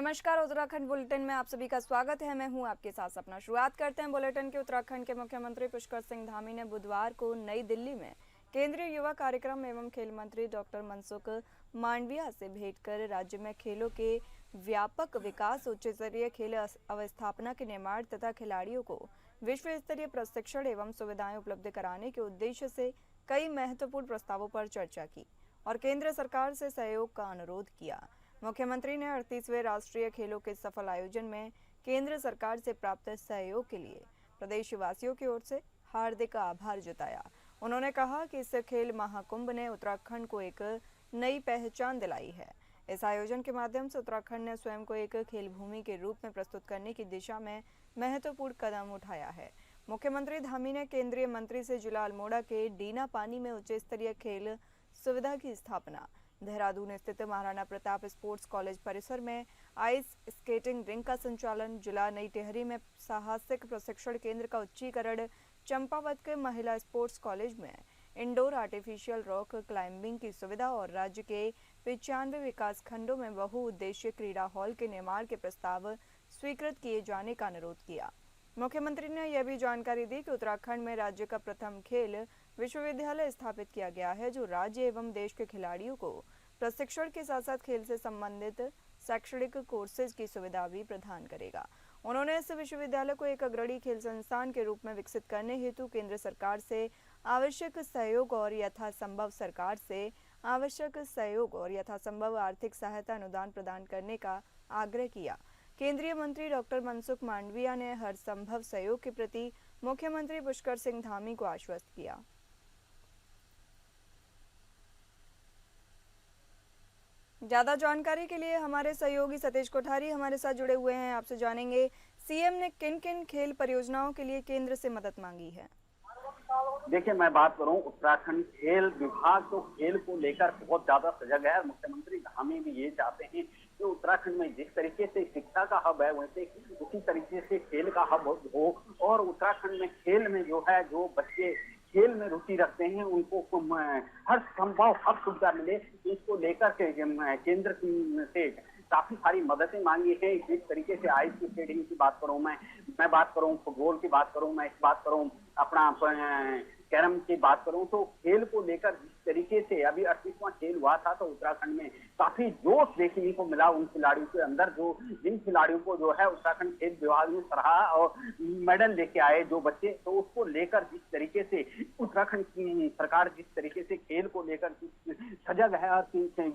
नमस्कार, उत्तराखंड बुलेटिन में आप सभी का स्वागत है। मैं हूं आपके साथ सपना। शुरुआत करते हैं बुलेटिन के। उत्तराखंड के मुख्यमंत्री पुष्कर सिंह धामी ने बुधवार को नई दिल्ली में केंद्रीय युवा कार्यक्रम एवं खेल मंत्री डॉक्टर मनसुख मांडविया से भेंट कर राज्य में खेलों के व्यापक विकास, उच्च स्तरीय खेल अवस्थापना के निर्माण तथा खिलाड़ियों को विश्व स्तरीय प्रशिक्षण एवं सुविधाएं उपलब्ध कराने के उद्देश्य से कई महत्वपूर्ण प्रस्तावों पर चर्चा की और केंद्र सरकार से सहयोग का अनुरोध किया। मुख्यमंत्री ने 38वें राष्ट्रीय खेलों के सफल आयोजन में केंद्र सरकार से प्राप्त सहयोग के लिए प्रदेशवासियों की ओर से हार्दिक आभार जताया। उन्होंने कहा कि इस खेल महाकुंभ ने उत्तराखंड को एक नई पहचान दिलाई है। इस आयोजन के माध्यम से उत्तराखंड ने स्वयं को एक खेल भूमि के रूप में प्रस्तुत करने की दिशा में महत्वपूर्ण कदम उठाया है। मुख्यमंत्री धामी ने केंद्रीय मंत्री से जिला अल्मोड़ा के डीना पानी में उच्च स्तरीय खेल सुविधा की स्थापना, देहरादून स्थित महाराणा प्रताप स्पोर्ट्स कॉलेज परिसर में आइस स्केटिंग रिंग का संचालन, जिला नई टिहरी में साहसिक प्रशिक्षण केंद्र का उच्चीकरण, चंपावत के महिला स्पोर्ट्स कॉलेज में इंडोर आर्टिफिशियल रॉक क्लाइंबिंग की सुविधा और राज्य के 95 विकास खंडों में बहुउद्देशीय क्रीड़ा हॉल के निर्माण के प्रस्ताव स्वीकृत किए जाने का अनुरोध किया। मुख्यमंत्री ने यह भी जानकारी दी कि उत्तराखंड में राज्य का प्रथम खेल विश्वविद्यालय स्थापित किया गया है, जो राज्य एवं देश के खिलाड़ियों को प्रशिक्षण के साथ साथ खेल से संबंधित शैक्षणिक कोर्सेज की सुविधा भी प्रदान करेगा। उन्होंने इस विश्वविद्यालय को एक अग्रणी खेल संस्थान के रूप में विकसित करने हेतु केंद्र सरकार से आवश्यक सहयोग और यथासंभव आर्थिक सहायता अनुदान प्रदान करने का आग्रह किया। केंद्रीय मंत्री डॉक्टर मनसुख मांडविया ने हर संभव सहयोग के प्रति मुख्यमंत्री पुष्कर सिंह धामी को आश्वस्त किया। ज्यादा जानकारी के लिए हमारे सहयोगी सतीश कोठारी हमारे साथ जुड़े हुए हैं। आपसे जानेंगे, सीएम ने किन किन खेल परियोजनाओं के लिए केंद्र से मदद मांगी है? देखिए, मैं बात करूं उत्तराखंड खेल विभाग तो खेल को लेकर बहुत ज्यादा सजग है। मुख्यमंत्री धामी भी ये चाहते हैं कि उत्तराखंड में जिस तरीके से शिक्षा का हब है, वैसे उसी तरीके से खेल का हब हो और उत्तराखंड में खेल में जो बच्चे खेल में रुचि रखते हैं उनको हर संभव हर सुविधा मिले। इसको लेकर के केंद्र से काफी सारी मददें मांगी है। जिस तरीके से आइस स्केटिंग की बात करूं, मैं बात करूं फुटबॉल की बात करूं, मैं बात करूं अपना कैरम की बात करूं, तो खेल को लेकर जिस तरीके से अभी 38वां खेल हुआ था तो उत्तराखंड में काफी जोश देखने को मिला उन खिलाड़ियों के अंदर, जिन खिलाड़ियों को उत्तराखंड खेल विभाग ने सराहा और मेडल लेके आए जो बच्चे, तो उसको लेकर जिस तरीके से उत्तराखंड की सरकार जिस तरीके से खेल को लेकर सजग है और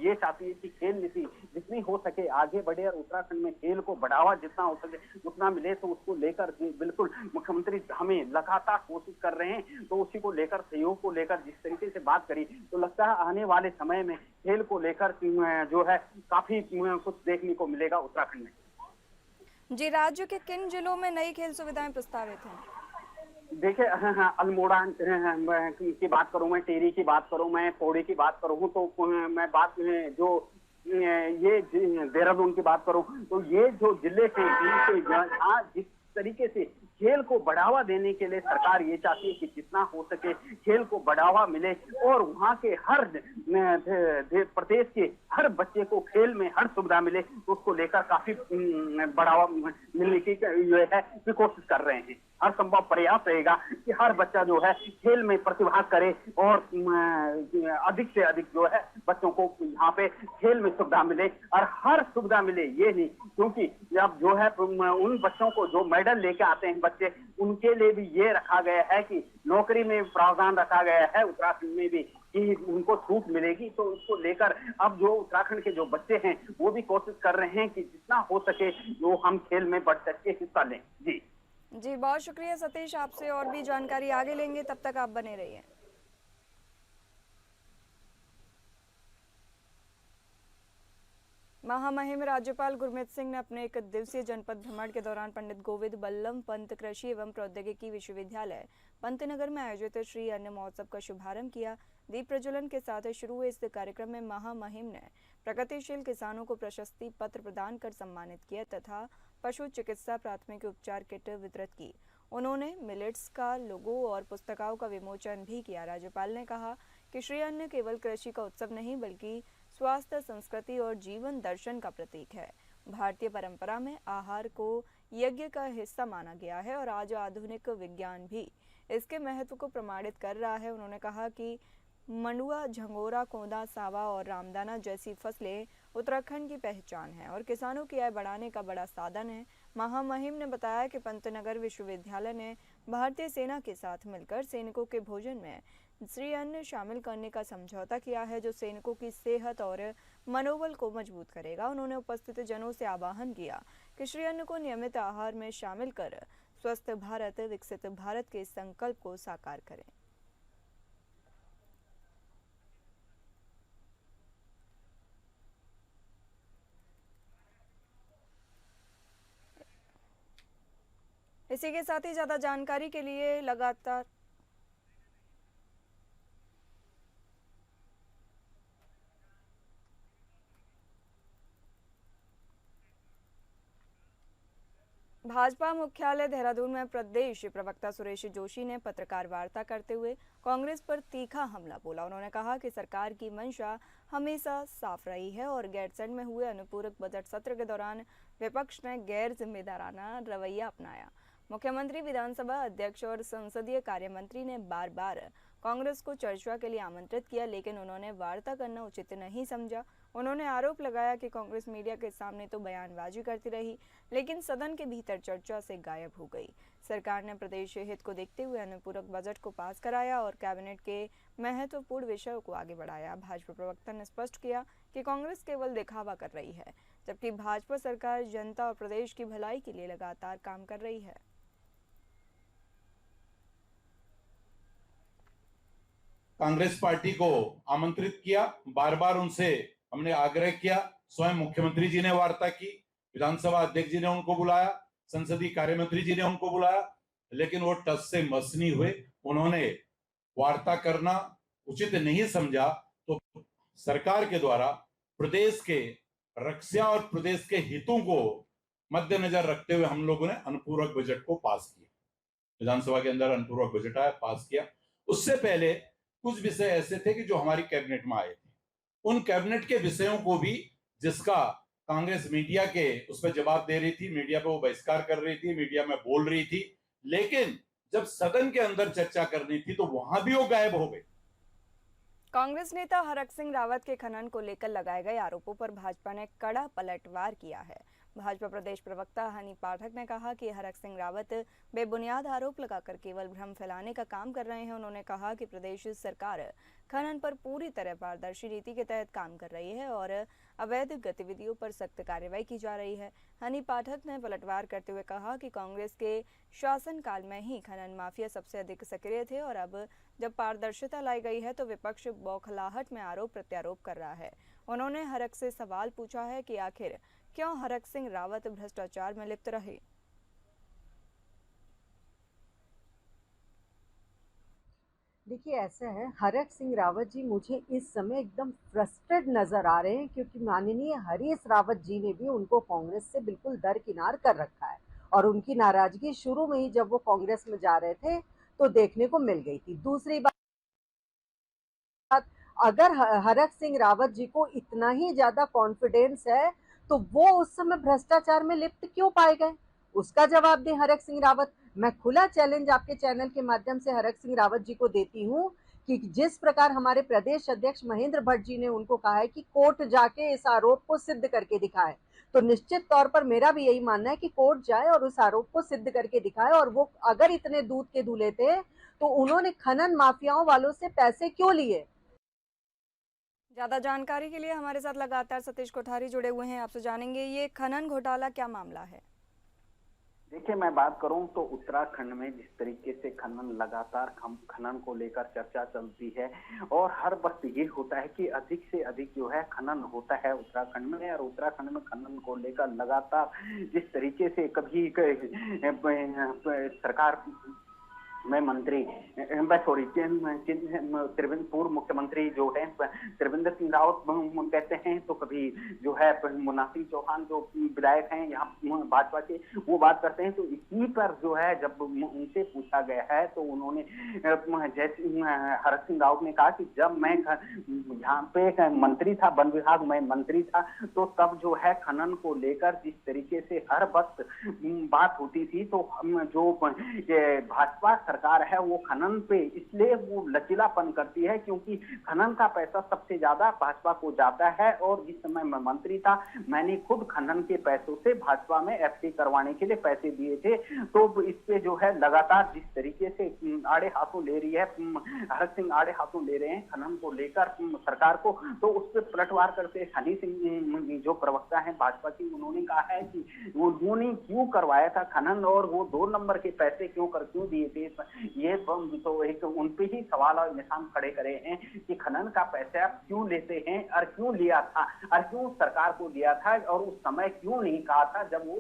ये चाहती है कि खेल नीति जितनी हो सके आगे बढ़े और उत्तराखंड में खेल को बढ़ावा जितना हो सके उतना मिले, तो उसको लेकर बिल्कुल मुख्यमंत्री हमें लगातार कोशिश कर रहे हैं। तो उसी को लेकर सहयोग को लेकर जिस तरीके से बात करी तो लगता है आने वाले समय में खेल को लेकर काफी कुछ देखने को मिलेगा उत्तराखंड में। जी, राज्य के किन जिलों में नई खेल सुविधाएं प्रस्तावित हैं? देखिए, अल्मोड़ा की बात करूं, मैं टिहरी की बात करूं, मैं पौड़ी की बात करूं, तो मैं बात ये देहरादून की बात करूं, तो ये जो जिले थे जिस तरीके से खेल को बढ़ावा देने के लिए सरकार ये चाहती है कि जितना हो सके खेल को बढ़ावा मिले और वहाँ के हर प्रदेश के हर बच्चे को खेल में हर सुविधा मिले, तो उसको लेकर काफी बढ़ावा मिलने की कोशिश कर रहे हैं। हर संभव प्रयास रहेगा कि हर बच्चा खेल में प्रतिभा करे और अधिक से अधिक बच्चों को यहाँ पे खेल में सुविधा मिले और हर सुविधा मिले ये नहीं, क्योंकि अब उन बच्चों को जो मेडल लेके आते हैं बच्चे, उनके लिए भी ये रखा गया है कि नौकरी में प्रावधान रखा गया है उत्तराखंड में भी कि उनको छूट मिलेगी। तो उसको लेकर अब जो उत्तराखंड के जो बच्चे हैं वो भी कोशिश कर रहे हैं कि जितना हो सके हम खेल में बढ़ सके हिस्सा लें। जी, बहुत शुक्रिया सतीश। आपसे और भी जानकारी आगे लेंगे, तब तक आप बने रहिए। महामहिम राज्यपाल गुरमीत सिंह ने अपने 1 दिवसीय जनपद भ्रमण के दौरान पंडित गोविंद बल्लभ पंत कृषि एवं प्रौद्योगिकी विश्वविद्यालय पंतनगर में आयोजित श्री अन्न महोत्सव का शुभारंभ किया। दीप प्रज्वलन के साथ शुरू हुए इस कार्यक्रम में महामहिम ने प्रगतिशील किसानों को प्रशस्ति पत्र प्रदान कर सम्मानित किया तथा पशु चिकित्सा प्राथमिक उपचार किट वितरित की। उन्होंने मिलेट्स का लोगो और पुस्तिकाओं का विमोचन भी किया। राज्यपाल ने कहा कि श्री अन्न केवल कृषि का उत्सव नहीं बल्कि स्वास्थ्य, संस्कृति और जीवन दर्शन का प्रतीक है। भारतीय परंपरा में आहार को यज्ञ का हिस्सा माना गया है और आज आधुनिक विज्ञान भी इसके महत्व को प्रमाणित कर रहा है। उन्होंने कहा कि मंडुआ, झंगोरा, कोंदा, सावा और रामदाना जैसी फसलें उत्तराखंड की पहचान है और किसानों की आय बढ़ाने का बड़ा साधन है। महामहिम ने बताया कि पंतनगर विश्वविद्यालय ने भारतीय सेना के साथ मिलकर सैनिकों के भोजन में श्री अन्न शामिल करने का समझौता किया है, जो सैनिकों की सेहत और मनोबल को मजबूत करेगा। उन्होंने उपस्थित जनों से आह्वान किया कि श्री अन्न को नियमित आहार में शामिल कर स्वस्थ भारत, विकसित भारत के संकल्प को साकार करें। इसी के साथ ही ज़्यादा जानकारी के लिए लगातार भाजपा मुख्यालय देहरादून में प्रदेश प्रवक्ता सुरेश जोशी ने पत्रकार वार्ता करते हुए कांग्रेस पर तीखा हमला बोला। उन्होंने कहा कि सरकार की मंशा हमेशा साफ रही है और गैरसैंण में हुए अनुपूरक बजट सत्र के दौरान विपक्ष ने गैर जिम्मेदाराना रवैया अपनाया। मुख्यमंत्री, विधानसभा अध्यक्ष और संसदीय कार्य मंत्री ने बार बार कांग्रेस को चर्चा के लिए आमंत्रित किया, लेकिन उन्होंने वार्ता करना उचित नहीं समझा। उन्होंने आरोप लगाया कि कांग्रेस मीडिया के सामने तो बयानबाजी करती रही, लेकिन सदन के भीतर चर्चा से गायब हो गई। सरकार ने प्रदेश हित को देखते हुए अनुपूरक बजट को पास कराया और कैबिनेट के महत्वपूर्ण विषयों को आगे बढ़ाया। भाजपा प्रवक्ता ने स्पष्ट किया कि कांग्रेस केवल दिखावा कर रही है, जबकि भाजपा सरकार जनता और प्रदेश की भलाई के लिए लगातार काम कर रही है। कांग्रेस पार्टी को आमंत्रित किया, बार बार उनसे हमने आग्रह किया, स्वयं मुख्यमंत्री जी ने वार्ता की, विधानसभा अध्यक्ष जी ने उनको बुलाया, संसदीय कार्य मंत्री जी ने उनको बुलाया, लेकिन वो टस से मस नहीं हुए। उन्होंने वार्ता करना उचित नहीं समझा, तो सरकार के द्वारा प्रदेश के रक्षा और प्रदेश के हितों को मद्देनजर रखते हुए हम लोगों ने अनुपूरक बजट को पास किया। विधानसभा के अंदर अनुपूरक बजट आया, पास किया। उससे पहले कुछ विषय ऐसे थे कि जो हमारी कैबिनेट में आए थे, उन कैबिनेट के विषयों को भी, जिसका कांग्रेस मीडिया के उस पर जवाब दे रही थी, मीडिया पे वो बहिष्कार कर रही थी, मीडिया में बोल रही थी, लेकिन जब सदन के अंदर चर्चा करनी थी तो वहां भी वो गायब हो गए। कांग्रेस नेता हरक सिंह रावत के खनन को लेकर लगाए गए आरोपों पर भाजपा ने कड़ा पलटवार किया है। भाजपा प्रदेश प्रवक्ता हनी पाठक ने कहा कि हरक सिंह रावत बेबुनियाद आरोप लगाकर केवल भ्रम फैलाने का काम कर रहे हैं। उन्होंने कहा कि प्रदेश सरकार खनन पर पूरी तरह पारदर्शी नीति के तहत काम कर रही है और अवैध गतिविधियों पर सख्त कार्रवाई की जा रही है। हनी पाठक ने पलटवार करते हुए कहा कि कांग्रेस के शासनकाल में ही खनन माफिया सबसे अधिक सक्रिय थे और अब जब पारदर्शिता लाई गई है तो विपक्ष बौखलाहट में आरोप प्रत्यारोप कर रहा है। उन्होंने हरक से सवाल पूछा है कि आखिर क्यों हरक सिंह रावत भ्रष्टाचार में लिप्त रहे। देखिए, ऐसा है, हरक सिंह रावत जी मुझे इस समय एकदम फ्रस्ट्रेट नजर आ रहे हैं, क्योंकि माननीय हरीश रावत जी ने भी उनको कांग्रेस से बिल्कुल दरकिनार कर रखा है और उनकी नाराजगी शुरू में ही जब वो कांग्रेस में जा रहे थे तो देखने को मिल गई थी। दूसरी बात, अगर हरक सिंह रावत जी को इतना ही ज्यादा कॉन्फिडेंस है तो वो उस समय भ्रष्टाचार में लिप्त क्यों पाए गए, उसका जवाब दें हरक सिंह रावत। मैं खुला चैलेंज आपके चैनल के माध्यम से हरक सिंह रावत जी को देती हूँ कि जिस प्रकार हमारे प्रदेश अध्यक्ष महेंद्र भट्ट जी ने उनको कहा है कि कोर्ट जाके इस आरोप को सिद्ध करके दिखाए, तो निश्चित तौर पर मेरा भी यही मानना है कि कोर्ट जाए और उस आरोप को सिद्ध करके दिखाए। और वो अगर इतने दूध के दूल्हे थे तो उन्होंने खनन माफियाओं वालों से पैसे क्यों लिए। ज्यादा जानकारी के लिए हमारे साथ लगातार सतीश कोठारी जुड़े हुए हैं, आपसे जानेंगे ये खनन घोटाला क्या मामला है। देखिए, मैं बात करूं तो उत्तराखंड में जिस तरीके से लगातार खनन को लेकर चर्चा चलती है और हर वक्त ये होता है कि अधिक से अधिक जो है खनन होता है उत्तराखंड में, और उत्तराखंड में खनन को लेकर लगातार जिस तरीके से कभी सरकार में मंत्री सॉरी पूर्व मुख्यमंत्री जो है त्रिवेंद्र सिंह रावत कहते हैं, तो कभी जो है मुन्ना सिंह चौहान जो विधायक हैं यहाँ भाजपा के, वो बात करते हैं। तो इसी पर जो है जब उनसे पूछा गया है तो उन्होंने जैसे हरक सिंह रावत ने कहा कि जब मैं यहाँ पे मंत्री था, वन विभाग में मंत्री था, तो तब जो है खनन को लेकर जिस तरीके से हर वक्त बात होती थी, तो हम जो भाजपा सरकार है वो खनन पे इसलिए वो लचीलापन करती है क्योंकि खनन का पैसा सबसे ज्यादा भाजपा को जाता है। और जिस समय मैं मंत्री था मैंने खुद खनन के पैसों से भाजपा में एफटी करवाने के लिए पैसे दिए थे। तो इस पे जो है लगातार जिस तरीके से आड़े हाथों ले रही है हरक सिंह, आड़े हाथों ले रहे हैं खनन को लेकर सरकार को, तो उस पर पलटवार करते हनी सिंह जो प्रवक्ता है भाजपा की, उन्होंने कहा है कि उन्होंने क्यों करवाया था खनन और वो 2 नंबर के पैसे क्यों दिए थे। ये तो एक उन पे ही सवाल और निशान खड़े करे हैं कि खनन का पैसा आप क्यों लेते हैं और क्यों लिया था और क्यों सरकार को दिया था और उस समय क्यों नहीं कहा था जब वो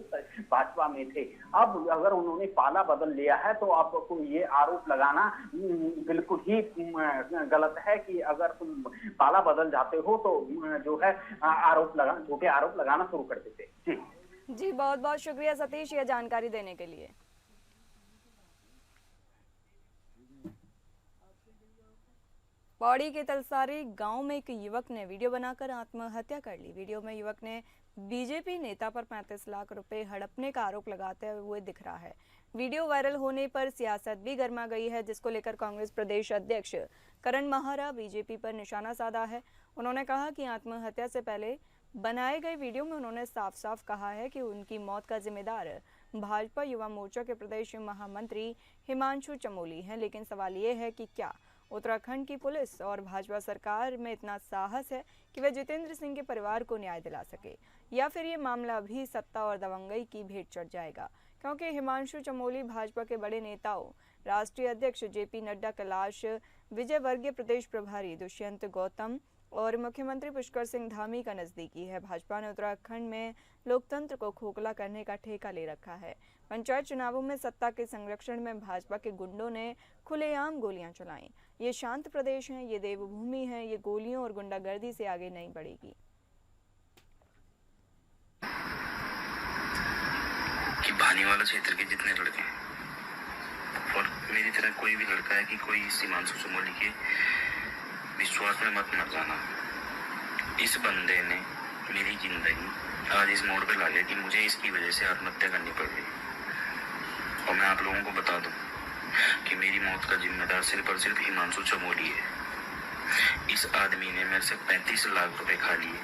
भाजपा में थे। अब अगर उन्होंने पाला बदल लिया है तो आपको ये आरोप लगाना बिल्कुल ही गलत है कि अगर तुम पाला बदल जाते हो तो जो है झूठे आरोप लगाना शुरू कर देते। जी बहुत बहुत शुक्रिया सतीश ये जानकारी देने के लिए। पौड़ी के तलसारी गांव में एक युवक ने वीडियो बनाकर आत्महत्या कर ली। वीडियो में युवक ने बीजेपी नेता पर 35 लाख रुपए हड़पने का आरोप लगाते हुए दिख रहा है। वीडियो वायरल होने पर सियासत भी गर्मा गई है, जिसको लेकर कांग्रेस प्रदेश अध्यक्ष करण महारा बीजेपी पर निशाना साधा है। उन्होंने कहा कि आत्महत्या से पहले बनाए गए वीडियो में उन्होंने साफ साफ कहा है कि उनकी मौत का जिम्मेदार भाजपा युवा मोर्चा के प्रदेश महामंत्री हिमांशु चमोली हैं। लेकिन सवाल ये है कि क्या उत्तराखंड की पुलिस और भाजपा सरकार में इतना साहस है कि वे जितेंद्र सिंह के परिवार को न्याय दिला सके, या फिर ये मामला भी सत्ता और दबंगई की भेंट चढ़ जाएगा। क्योंकि हिमांशु चमोली भाजपा के बड़े नेताओं राष्ट्रीय अध्यक्ष जेपी नड्डा, कैलाश विजयवर्गीय प्रदेश प्रभारी दुष्यंत गौतम और मुख्यमंत्री पुष्कर सिंह धामी का नजदीकी है। भाजपा ने उत्तराखंड में लोकतंत्र को खोखला करने का ठेका ले रखा है। पंचायत चुनावों में सत्ता के संरक्षण में भाजपा के गुंडों ने खुलेआम गोलियां चलाई। ये शांत प्रदेश है, ये देवभूमि है, ये गोलियों और गुंडागर्दी से आगे नहीं बढ़ेगी। कि भानीवाला क्षेत्र के जितने लड़के हैं और मेरी तरह कोई भी लड़का है कि कोई हिमांशु चमोली के विश्वास में मत मर जाना। इस बंदे ने मेरी जिंदगी आज इस मोड़ पे ला लिया कि मुझे इसकी वजह से आत्महत्या करनी पड़ रही। और मैं आप लोगों को बता दूं कि मेरी मौत का जिम्मेदार सिर्फ और सिर्फ हिमांशु चमोली है। इस आदमी ने मेरे से 35 लाख रुपए खा लिए,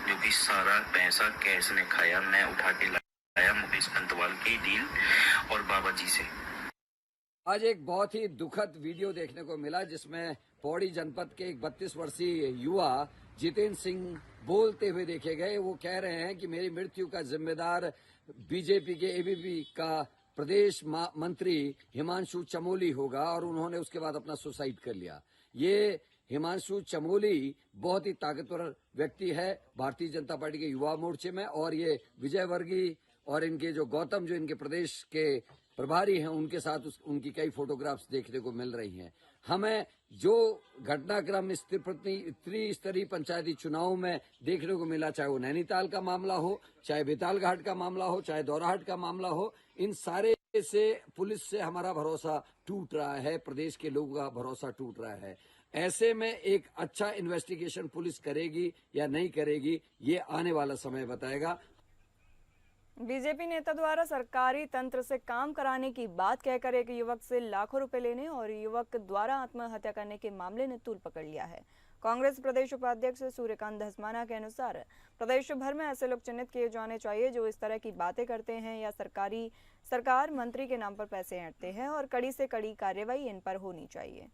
जो कि सारा पैसा कैश में खाया। मैं उठा के लाया मुकेश पंतवाल की डील और बाबा जी से। आज एक बहुत ही दुखद वीडियो देखने को मिला जिसमें पौड़ी जनपद के एक 32 वर्षीय युवा जितेंद्र सिंह बोलते हुए देखे गए। वो कह रहे हैं कि मेरी मृत्यु का जिम्मेदार बीजेपी के एबीपी का प्रदेश मंत्री हिमांशु चमोली होगा, और उन्होंने उसके बाद अपना सुसाइड कर लिया। ये हिमांशु चमोली बहुत ही ताकतवर व्यक्ति है भारतीय जनता पार्टी के युवा मोर्चे में, और ये विजयवर्गीय और इनके जो गौतम जो इनके प्रदेश के प्रभारी हैं उनके साथ उनकी कई फोटोग्राफ्स देखने को मिल रही हैं। हमें जो घटनाक्रम इस त्रिस्तरीय पंचायती चुनाव में देखने को मिला, चाहे वो नैनीताल का मामला हो, चाहे बेतालघाट का मामला हो, चाहे दौराहाट का मामला हो, इन सारे से पुलिस से हमारा भरोसा टूट रहा है, प्रदेश के लोगों का भरोसा टूट रहा है। ऐसे में एक अच्छा इन्वेस्टिगेशन पुलिस करेगी या नहीं करेगी, ये आने वाला समय बताएगा। बीजेपी नेता द्वारा सरकारी तंत्र से काम कराने की बात कहकर एक युवक से लाखों रुपए लेने और युवक द्वारा आत्महत्या करने के मामले ने तूल पकड़ लिया है। कांग्रेस प्रदेश उपाध्यक्ष सूर्यकांत धस्माना के अनुसार प्रदेश भर में ऐसे लोग चिन्हित किए जाने चाहिए जो इस तरह की बातें करते हैं या सरकार मंत्री के नाम पर पैसे ऐंठते हैं, और कड़ी से कड़ी कार्रवाई इन पर होनी चाहिए।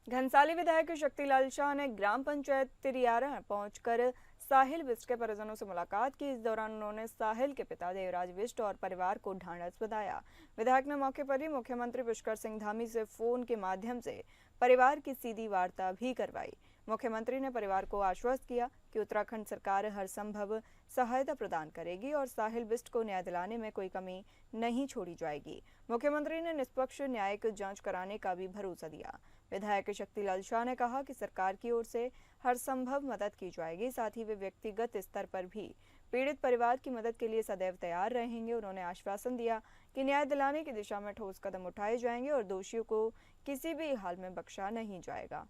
घनसाली विधायक शक्तिलाल शाह ने ग्राम पंचायत तिरियारा पहुंचकर साहिल बिष्ट के परिजनों से मुलाकात की। इस दौरान उन्होंने साहिल के पिता देवराज बिष्ट और परिवार को ढांढस बधाया। विधायक ने मौके पर ही मुख्यमंत्री पुष्कर सिंह धामी से फोन के माध्यम से परिवार की सीधी वार्ता भी करवाई। मुख्यमंत्री ने परिवार को आश्वस्त किया कि उत्तराखंड सरकार हर संभव सहायता प्रदान करेगी और साहिल बिष्ट को न्याय दिलाने में कोई कमी नहीं छोड़ी जाएगी। मुख्यमंत्री ने निष्पक्ष न्यायिक जांच कराने का भी भरोसा दिया। विधायक शक्तिलाल शाह ने कहा कि सरकार की ओर से हर संभव मदद की जाएगी, साथ ही वे व्यक्तिगत स्तर पर भी पीड़ित परिवार की मदद के लिए सदैव तैयार रहेंगे। उन्होंने आश्वासन दिया कि न्याय दिलाने की दिशा में ठोस कदम उठाए जाएंगे और दोषियों को किसी भी हाल में बख्शा नहीं जाएगा।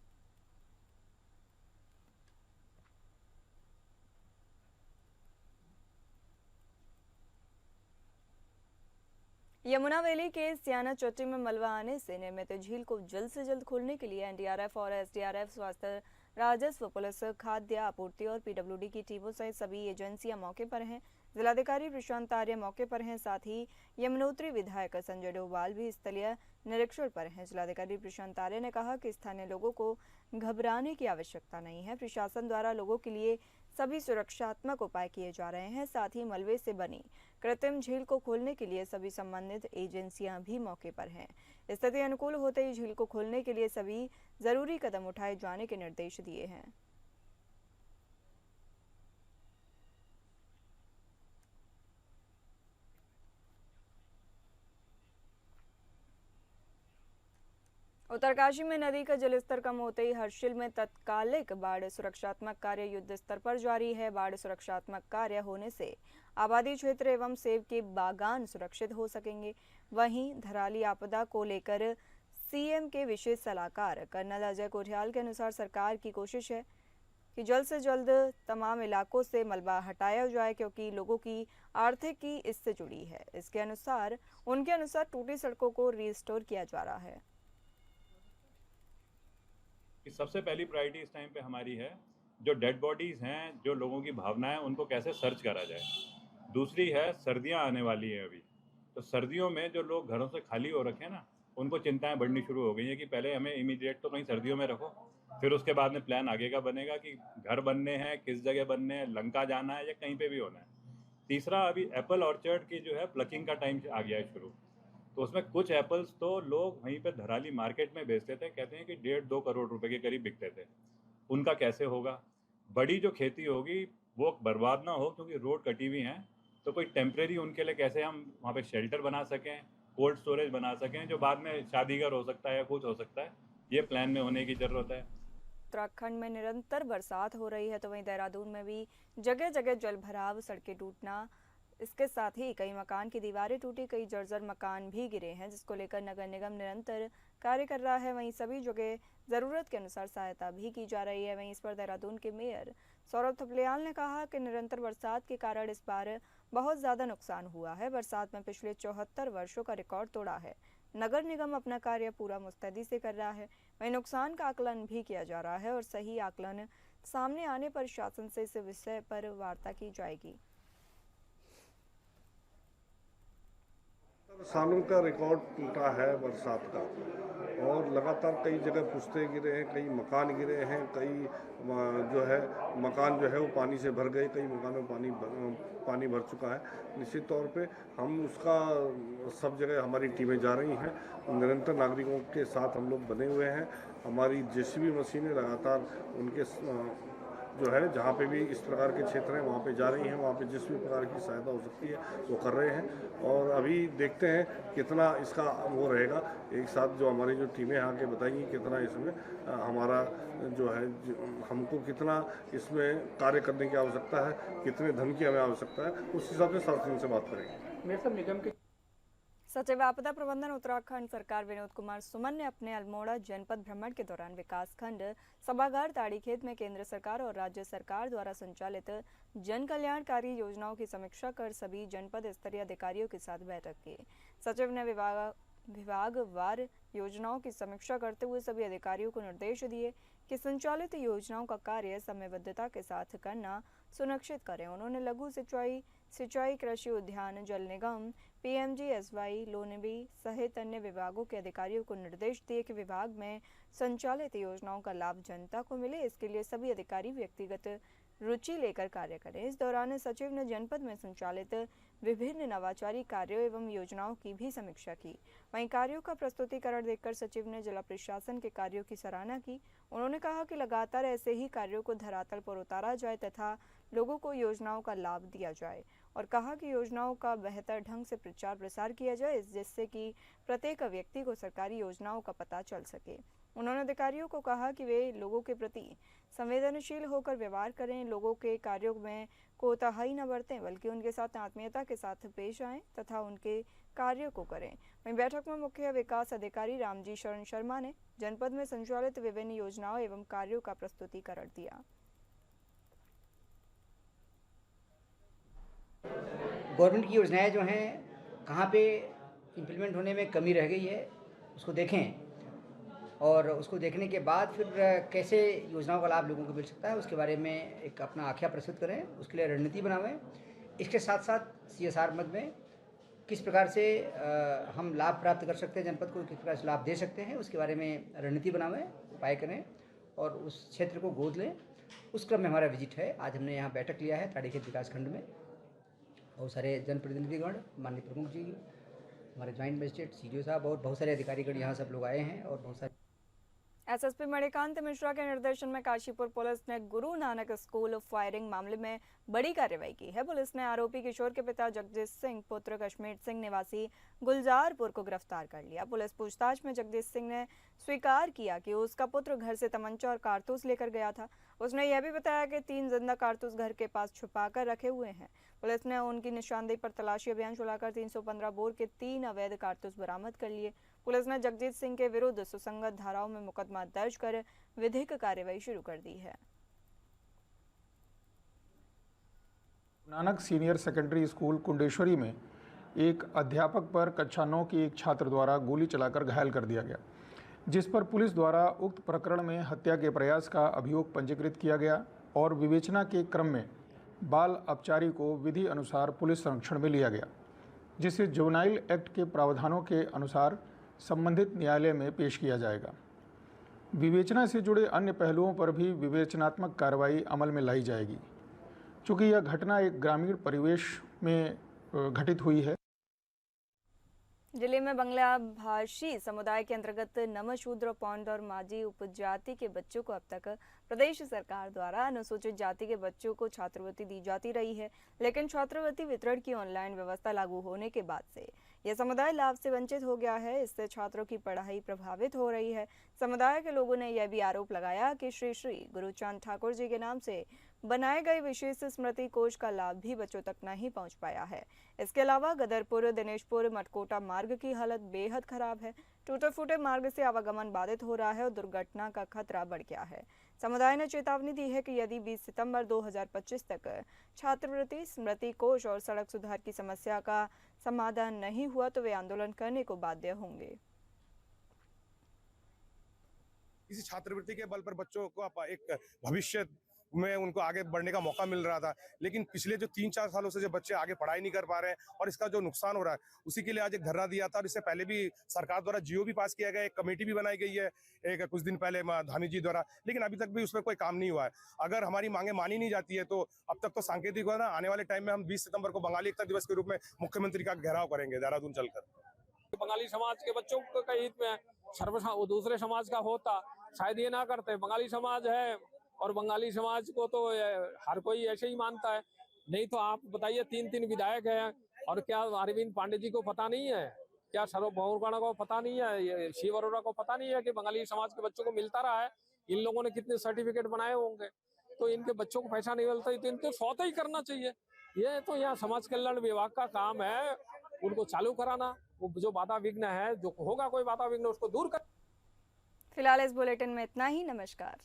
यमुना वैली के सियाना चोटी में मलबा आने से निर्मित झील को जल्द से जल्द खोलने के लिए एनडीआरएफ और एसडीआरएफ, स्वास्थ्य, राजस्व, पुलिस, खाद्य आपूर्ति और पीडब्ल्यूडी की टीमों सहित सभी एजेंसियां मौके पर हैं। जिलाधिकारी प्रशांत आर्य मौके पर हैं, साथ ही यमुनोत्री विधायक संजय डोभाल भी स्थलीय निरीक्षण पर हैं। जिलाधिकारी प्रशांत आर्य ने कहा कि स्थानीय लोगों को घबराने की आवश्यकता नहीं है। प्रशासन द्वारा लोगों के लिए सभी सुरक्षात्मक उपाय किए जा रहे हैं। साथ ही मलबे से बनी कृत्रिम झील को खोलने के लिए सभी संबंधित एजेंसियां भी मौके पर हैं। स्थिति अनुकूल होते ही झील को खोलने के लिए सभी जरूरी कदम उठाए जाने के निर्देश दिए हैं। उत्तरकाशी में नदी का जलस्तर कम होते ही हर्षिल में तत्कालिक बाढ़ सुरक्षात्मक कार्य युद्ध स्तर पर जारी है। बाढ़ सुरक्षात्मक कार्य होने से आबादी क्षेत्र एवं सेब के बागान सुरक्षित हो सकेंगे। वहीं धराली आपदा को लेकर सीएम के विशेष सलाहकार कर्नल अजय कोठियाल के अनुसार सरकार की कोशिश है कि जल्द से जल्द तमाम इलाकों से मलबा हटाया जाए, क्योंकि लोगों की आर्थिकी इससे जुड़ी है। उनके अनुसार टूटी सड़कों को रिस्टोर किया जा रहा है। सबसे पहली प्रायोरिटी इस टाइम पे हमारी है जो डेड बॉडीज़ हैं, जो लोगों की भावनाएं, उनको कैसे सर्च करा जाए। दूसरी है सर्दियां आने वाली हैं अभी, तो सर्दियों में जो लोग घरों से खाली हो रखे हैं ना, उनको चिंताएं बढ़नी शुरू हो गई हैं कि पहले हमें इमीडिएट तो कहीं सर्दियों में रखो, फिर उसके बाद में प्लान आगे का बनेगा कि घर बनने हैं, किस जगह बनने हैं, लंका जाना है या कहीं पर भी होना है। तीसरा, अभी एप्पल ऑर्चर्ड की जो है प्लकिंग का टाइम आ गया है शुरू, तो उसमें कुछ एप्पल्स तो लोग वहीं पे धराली मार्केट में बेचते थे, कहते हैं कि 1.5-2 करोड़ रुपए के करीब बिकते थे। उनका कैसे होगा? बड़ी जो खेती होगी वो बर्बाद ना हो, क्योंकि रोड कटी हुई हैं, तो कोई टेम्परेरी उनके लिए कैसे हम वहाँ पे शेल्टर बना सकें, कोल्ड स्टोरेज बना सकें, जो बाद में शादीगर हो सकता है या कुछ हो सकता है, ये प्लान में होने की ज़रूरत है। उत्तराखंड में निरंतर बरसात हो रही है, तो वहीं देहरादून में भी जगह जगह जल भराव, सड़कें टूटना, इसके साथ ही कई मकान की दीवारें टूटी, कई जर्जर मकान भी गिरे हैं, जिसको लेकर नगर निगम निरंतर कार्य कर रहा है। वहीं सभी जगह जरूरत के अनुसार सहायता भी की जा रही है। वहीं इस पर देहरादून के मेयर सौरभ थपलियाल ने कहा कि निरंतर बरसात के कारण इस बार बहुत ज्यादा नुकसान हुआ है। बरसात में पिछले 74 वर्षों का रिकॉर्ड तोड़ा है। नगर निगम अपना कार्य पूरा मुस्तैदी से कर रहा है। वहीं नुकसान का आकलन भी किया जा रहा है और सही आकलन सामने आने पर शासन से इस विषय पर वार्ता की जाएगी। सालों का रिकॉर्ड टूटा है बरसात का, और लगातार कई जगह पुश्ते गिरे हैं, कई मकान गिरे हैं, कई जो है मकान जो है वो पानी से भर गए, कई मकानों में पानी भर चुका है। निश्चित तौर पे हम उसका सब जगह हमारी टीमें जा रही हैं, निरंतर नागरिकों के साथ हम लोग बने हुए हैं। हमारी जेसीबी मशीनें लगातार उनके जो है जहाँ पे भी इस प्रकार के क्षेत्र हैं वहाँ पे जा रही हैं, वहाँ पे जिस भी प्रकार की सहायता हो सकती है वो कर रहे हैं। और अभी देखते हैं कितना इसका वो रहेगा, एक साथ जो हमारी जो टीमें आके बताएंगी कितना इसमें हमारा जो है हमको कितना इसमें कार्य करने की आवश्यकता है, कितने धन की हमें आवश्यकता है, उस हिसाब से शासन से बात करेंगे। मेरे सब निगम के सचिव आपदा प्रबंधन उत्तराखंड सरकार विनोद कुमार सुमन ने अपने अल्मोड़ा जनपद भ्रमण के दौरान विकासखंड सभागार ताड़ीखेत में केंद्र सरकार और राज्य सरकार द्वारा संचालित जन कल्याणकारी योजनाओं की समीक्षा कर सभी जनपद स्तरीय अधिकारियों के साथ बैठक की। सचिव ने विभागवार योजनाओं की समीक्षा करते हुए सभी अधिकारियों को निर्देश दिए कि संचालित योजनाओं का कार्य समयबद्धता के साथ करना सुनिश्चित करें। उन्होंने लघु सिंचाई, कृषि उद्यान, जल निगम, PMGSY, लोनिबी सहित अन्य विभागों के अधिकारियों को निर्देश दिए कि विभाग में संचालित योजनाओं का लाभ जनता को मिले, इसके लिए सभी अधिकारी व्यक्तिगत रुचि लेकर कार्य करें। इस दौरान सचिव ने जनपद में संचालित विभिन्न नवाचारी कार्यों एवं योजनाओं की भी समीक्षा की। वहीं कार्यों का प्रस्तुतिकरण देखकर सचिव ने जिला प्रशासन के कार्यों की सराहना की। उन्होंने कहा कि लगातार ऐसे ही कार्यों को धरातल पर उतारा जाए तथा लोगों को योजनाओं का लाभ दिया जाए, और कहा कि योजनाओं का बेहतर ढंग से प्रचार प्रसार किया जाए, जिससे कि प्रत्येक व्यक्ति को सरकारी योजनाओं का पता चल सके। उन्होंने अधिकारियों को कहा कि वे लोगों के प्रति संवेदनशील होकर व्यवहार करें, लोगों के कार्यों में कोताही न बरतें, बल्कि उनके साथ आत्मीयता के साथ पेश आएं तथा उनके कार्यों को करें। वहीं बैठक में मुख्य विकास अधिकारी रामजी शरण शर्मा ने जनपद में संचालित विभिन्न योजनाओं एवं कार्यों का प्रस्तुतिकरण दिया। गवर्नमेंट की योजनाएं जो हैं कहाँ पे इम्प्लीमेंट होने में कमी रह गई है उसको देखें, और उसको देखने के बाद फिर कैसे योजनाओं का लाभ लोगों को मिल सकता है उसके बारे में एक अपना आख्या प्रस्तुत करें, उसके लिए रणनीति बनावें। इसके साथ साथ CSR मद में किस प्रकार से हम लाभ प्राप्त कर सकते हैं, जनपद को किस प्रकार से लाभ दे सकते हैं, उसके बारे में रणनीति बनावें, उपाय करें और उस क्षेत्र को गोद लें। उस क्रम में हमारा विजिट है। आज हमने यहाँ बैठक लिया है ताड़ीखेत विकास खंड में। बहुत सारे जनप्रतिनिधिगण, माननीय प्रमुख जी, हमारे ज्वाइंट मजिस्ट्रेट, CDO साहब और बहुत सारे अधिकारीगण यहाँ सब लोग आए हैं। और बहुत सारे SSP मणिकांत मिश्रा के निर्देशन में काशीपुर पुलिस ने गुरु नानक स्कूल फायरिंग मामले में बड़ी कार्रवाई की है। पुलिस ने आरोपी किशोर के पिता जगदीश सिंह पुत्र कश्मीर सिंह निवासी गुलजारपुर को गिरफ्तार कर लिया। पुलिस पूछताछ में जगदीश सिंह ने स्वीकार किया कि उसका पुत्र घर से तमंचा और कारतूस लेकर गया था। उसने यह भी बताया कि 3 जिंदा कारतूस घर के पास छुपाकर रखे हुए हैं। पुलिस ने उनकी निशानदेही पर तलाशी अभियान चलाकर 315 बोर के 3 अवैध कारतूस बरामद कर लिए। पुलिस ने जगजीत सिंह के विरुद्ध सुसंगत धाराओं में मुकदमा दर्ज कर विधिक कार्रवाई शुरू कर दी है। Nanak senior secondary school Kundeshwari में एक अध्यापक पर कक्षा 9 की एक छात्र द्वारा गोली चलाकर घायल कर दिया गया, जिस पर पुलिस द्वारा उक्त प्रकरण में हत्या के प्रयास का अभियोग पंजीकृत किया गया और विवेचना के क्रम में बाल अपचारी को विधि अनुसार पुलिस संरक्षण में लिया गया, जिसे जुवेनाइल एक्ट के प्रावधानों के अनुसार संबंधित न्यायालय में पेश किया जाएगा। विवेचना से जुड़े अन्य पहलुओं पर भी विवेचनात्मक कार्रवाई अमल में लाई जाएगी। चूँकि यह घटना एक ग्रामीण परिवेश में घटित हुई है। जिले में बंगला भाषी समुदाय के अंतर्गत नमशूद्र, पौंड और माझी उपजाति के बच्चों को अब तक प्रदेश सरकार द्वारा अनुसूचित जाति के बच्चों को छात्रवृत्ति दी जाती रही है, लेकिन छात्रवृत्ति वितरण की ऑनलाइन व्यवस्था लागू होने के बाद से यह समुदाय लाभ से वंचित हो गया है। इससे छात्रों की पढ़ाई प्रभावित हो रही है। समुदाय के लोगों ने यह भी आरोप लगाया कि श्री श्री गुरुचांद ठाकुर जी के नाम से बनाए गए विशेष स्मृति कोष का लाभ भी बच्चों तक नहीं पहुंच पाया है। इसके अलावा गदरपुर, दिनेशपुर, मटकोटा मार्ग की हालत बेहद खराब है। टूटे फूटे मार्ग से आवागमन बाधित हो रहा है और दुर्घटना का खतरा बढ़ गया है। समुदाय ने चेतावनी दी है कि यदि 20 सितंबर 2025 तक छात्रवृत्ति, स्मृति कोष और सड़क सुधार की समस्या का समाधान नहीं हुआ तो वे आंदोलन करने को बाध्य होंगे। इसी छात्रवृत्ति के बल पर बच्चों को एक भविष्य में उनको आगे बढ़ने का मौका मिल रहा था, लेकिन पिछले जो 3-4 सालों से जो बच्चे आगे पढ़ाई नहीं कर पा रहे हैं और इसका जो नुकसान हो रहा है, उसी के लिए आज एक धरना दिया था। और इससे पहले भी सरकार द्वारा GO भी पास किया गया, एक कमेटी भी बनाई गई है एक कुछ दिन पहले धामी जी द्वारा, लेकिन अभी तक भी उसमें कोई काम नहीं हुआ है। अगर हमारी मांगे मानी नहीं जाती है तो अब तक तो सांकेतिक हुआ ना, आने वाले टाइम में हम 20 सितंबर को बंगाली एकता दिवस के रूप में मुख्यमंत्री का घेराव करेंगे देहरादून चलकर। बंगाली समाज के बच्चों का हित में दूसरे समाज का होता शायद ये ना करते। बंगाली समाज है और बंगाली समाज को तो हर कोई ऐसे ही मानता है। नहीं तो आप बताइए, 3 विधायक हैं और क्या अरविंद पांडे जी को पता नहीं है, क्या सौरभ बहुगुणा को पता नहीं है, शिव अरोड़ा को पता नहीं है कि बंगाली समाज के बच्चों को मिलता रहा है। इन लोगों ने कितने सर्टिफिकेट बनाए होंगे, तो इनके बच्चों को पैसा नहीं मिलता तो इनको स्वतः ही करना चाहिए। ये तो यहाँ समाज कल्याण विभाग का काम है, उनको चालू कराना। वो जो बाधा विघ्न है, जो होगा कोई बाधा विघ्न, उसको दूर कर। फिलहाल इस बुलेटिन में इतना ही। नमस्कार।